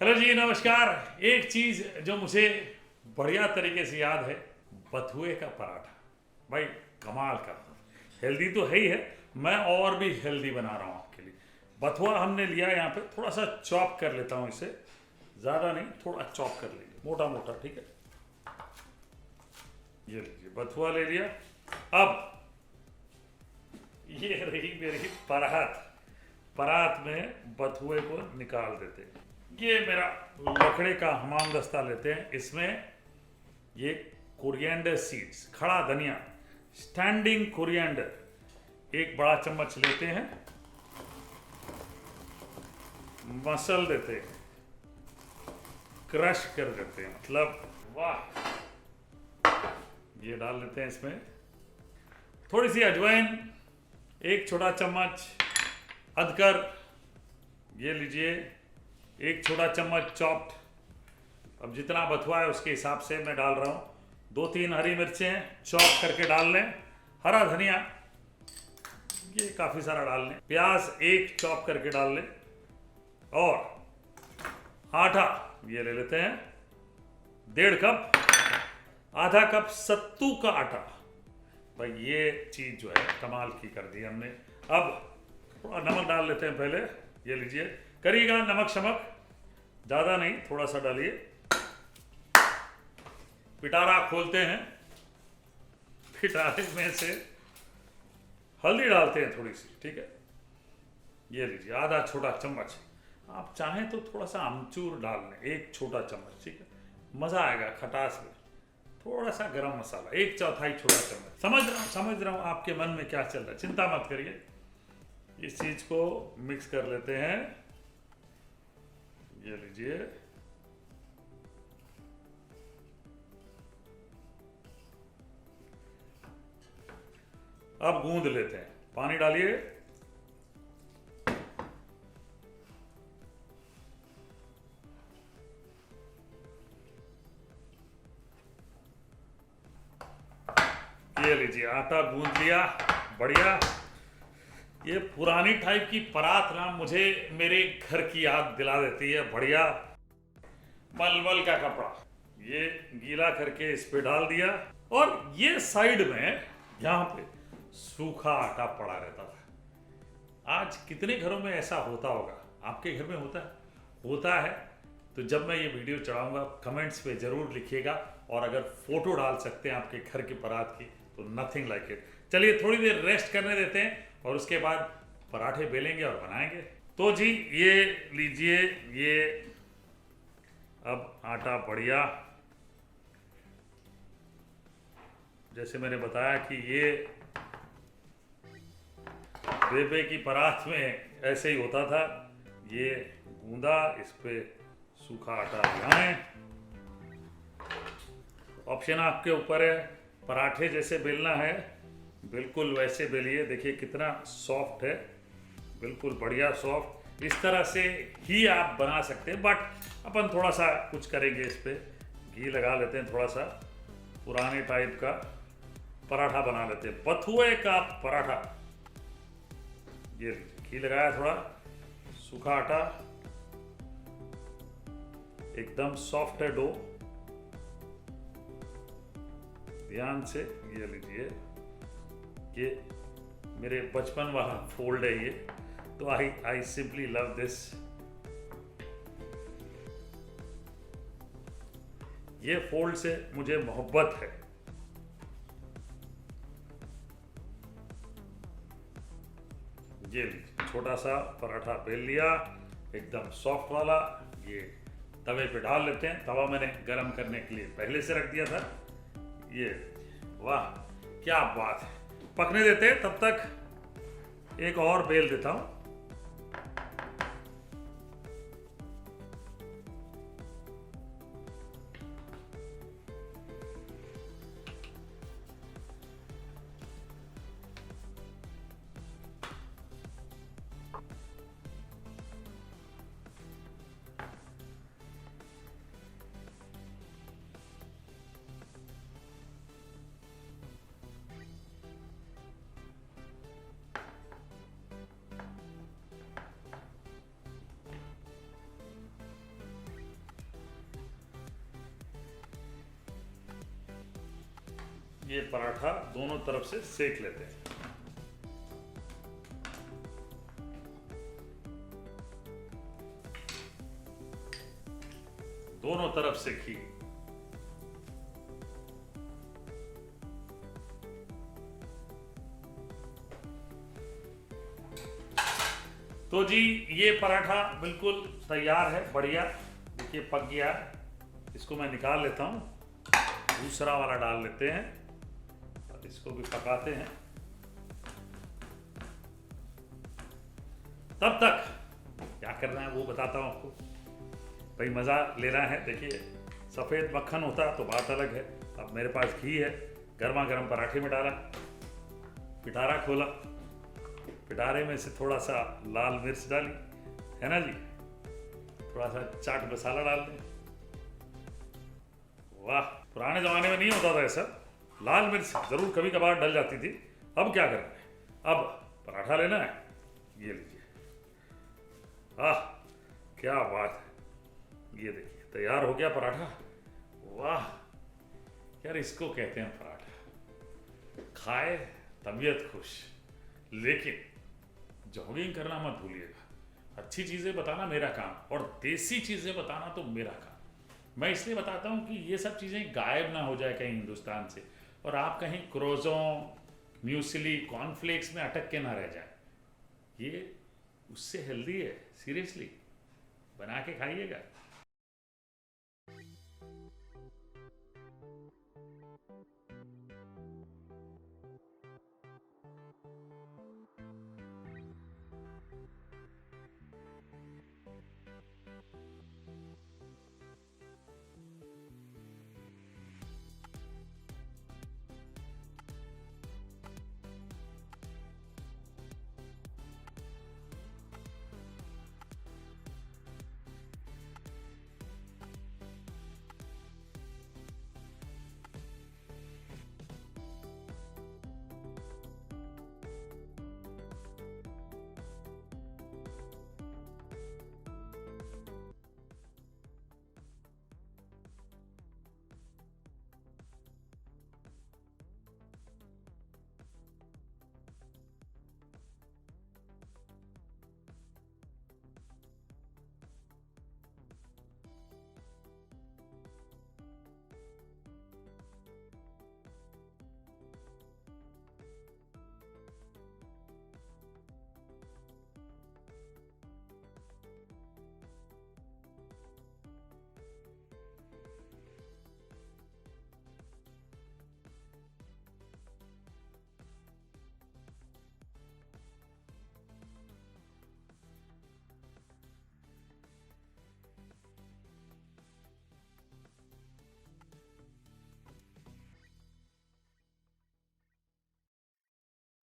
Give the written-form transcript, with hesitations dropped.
Hello जी, नमस्कार। एक चीज़ जो मुझे बढ़िया तरीके से याद है, बथुए का पराठा। भाई कमाल का, हेल्दी तो है ही है, मैं और भी हेल्दी बना रहा हूँ आपके लिए। बथुआ हमने लिया यहाँ पे, थोड़ा सा चॉप कर लेता हूँ इसे, ज़्यादा नहीं, थोड़ा चॉप कर लीजिए, मोटा मोटा, ठीक है। ये लीजिए, बथुआ ले लिया। अब ये रही मेरी परात। परात में बथुए को निकाल देते हैं। ये मेरा लकड़े का हमाम दस्ता लेते हैं। इसमें ये कोरिएंडर सीड्स, खड़ा धनिया, स्टैंडिंग कोरिएंडर एक बड़ा चम्मच लेते हैं, मसल देते हैं, क्रश कर देते हैं, मतलब वाह। ये डाल लेते हैं इसमें। थोड़ी सी अजवाइन, एक छोटा चम्मच अदरक, ये लीजिए, एक छोटा चम्मच चॉप्ड। अब जितना बथुआ है उसके हिसाब से मैं डाल रहा हूँ। 2-3 हरी मिर्चें चॉप करके डाल लें, हरा धनिया ये काफ़ी सारा डाल लें, प्याज एक चॉप करके डाल लें, और आटा ये ले लेते हैं 1.5 कप, आधा कप सत्तू का आटा। भाई ये चीज़ जो है कमाल की कर दी हमने। अब थोड़ा नमक डाल लेते हैं पहले, ये लीजिए, करिएगा नमक शमक, ज़्यादा नहीं, थोड़ा सा डालिए। पिटारा खोलते हैं, पिटारे में से हल्दी डालते हैं थोड़ी सी, ठीक है। ये लीजिए, आधा छोटा चम्मच। आप चाहें तो थोड़ा सा अमचूर डाल लें, एक छोटा चम्मच, ठीक है, मज़ा आएगा खटास में। थोड़ा सा गरम मसाला, 1/4 छोटा चम्मच। समझ रहा हूँ आपके मन में क्या चल रहा है, चिंता मत करिए। इस चीज़ को मिक्स कर लेते हैं, ये लीजिए। अब गूंद लेते हैं, पानी डालिए। ये लीजिए, आटा गूंद लिया, बढ़िया। ये पुरानी टाइप की परात ना मुझे मेरे घर की याद दिला देती है। बढ़िया मलमल का कपड़ा, ये गीला करके इस पे डाल दिया, और ये साइड में यहाँ पे सूखा आटा पड़ा रहता था। आज कितने घरों में ऐसा होता होगा? आपके घर में होता है तो जब मैं ये वीडियो चढ़ाऊंगा कमेंट्स पे ज़रूर लिखिएगा, और अगर फोटो डाल सकते हैं आपके घर की परात की तो नथिंग लाइक इट। चलिए थोड़ी देर रेस्ट करने देते हैं, और उसके बाद पराठे बेलेंगे और बनाएंगे। तो जी ये लीजिए, ये अब आटा बढ़िया, जैसे मैंने बताया कि ये बेबे की परात में ऐसे ही होता था। ये गूंदा, इस पे सूखा आटा लगाएं। ऑप्शन आपके ऊपर है, पराठे जैसे बेलना है बिल्कुल वैसे बेलिए। देखिए कितना सॉफ्ट है, बिल्कुल बढ़िया सॉफ्ट। इस तरह से ही आप बना सकते हैं, बट अपन थोड़ा सा कुछ करेंगे, इस पे घी लगा लेते हैं, थोड़ा सा पुराने टाइप का पराठा बना लेते हैं, बथुए का पराठा। ये घी लगाया, थोड़ा सूखा आटा, एकदम सॉफ्ट है डो, ध्यान से। ये लीजिए, ये मेरे बचपन वाला फोल्ड है ये, तो आई सिंपली लव दिस। ये फोल्ड से मुझे मोहब्बत है। ये छोटा सा पराठा बेल लिया, एकदम सॉफ्ट वाला। ये तवे पे डाल लेते हैं, तवा मैंने गरम करने के लिए पहले से रख दिया था। ये वाह क्या बात है, पकने देते हैं, तब तक एक और बेल देता हूं। ये पराठा दोनों तरफ से सेक लेते हैं। दोनों तरफ से घी। तो जी ये पराठा बिल्कुल तैयार है, बढ़िया। देखिए पक गया है। इसको मैं निकाल लेता हूँ, दूसरा वाला डाल लेते हैं और इसको भी पकाते हैं। तब तक क्या करना है वो बताता हूँ आपको। भाई मज़ा लेना है। देखिए सफ़ेद मक्खन होता तो बात अलग है। अब मेरे पास घी है, गर्मा गर्म पराठे में डाला, पिटारा खोला, पिटारे में से थोड़ा सा लाल मिर्च डाली, है ना जी, थोड़ा सा चाट मसाला डाल दें। वाह, पुराने ज़माने में नहीं होता था ऐसा, लाल मिर्च ज़रूर कभी कभार डल जाती थी। अब क्या करना है, अब पराठा लेना है, ये लीजिए। आह क्या बात है, ये देखिए तैयार हो गया पराठा। वाह यार, इसको कहते हैं पराठा। खाए तबीयत खुश। लेकिन जॉगिंग करना मत भूलिएगा। अच्छी चीज़ें बताना मेरा काम, और देसी चीज़ें बताना तो मेरा काम। मैं इसलिए बताता हूँ कि ये सब चीज़ें गायब ना हो जाए कहीं हिंदुस्तान से, और आप कहीं क्रोज़ों, म्यूसली, कॉर्नफ्लेक्स में अटक के ना रह जाए। ये उससे हेल्दी है, सीरियसली बना के खाइएगा।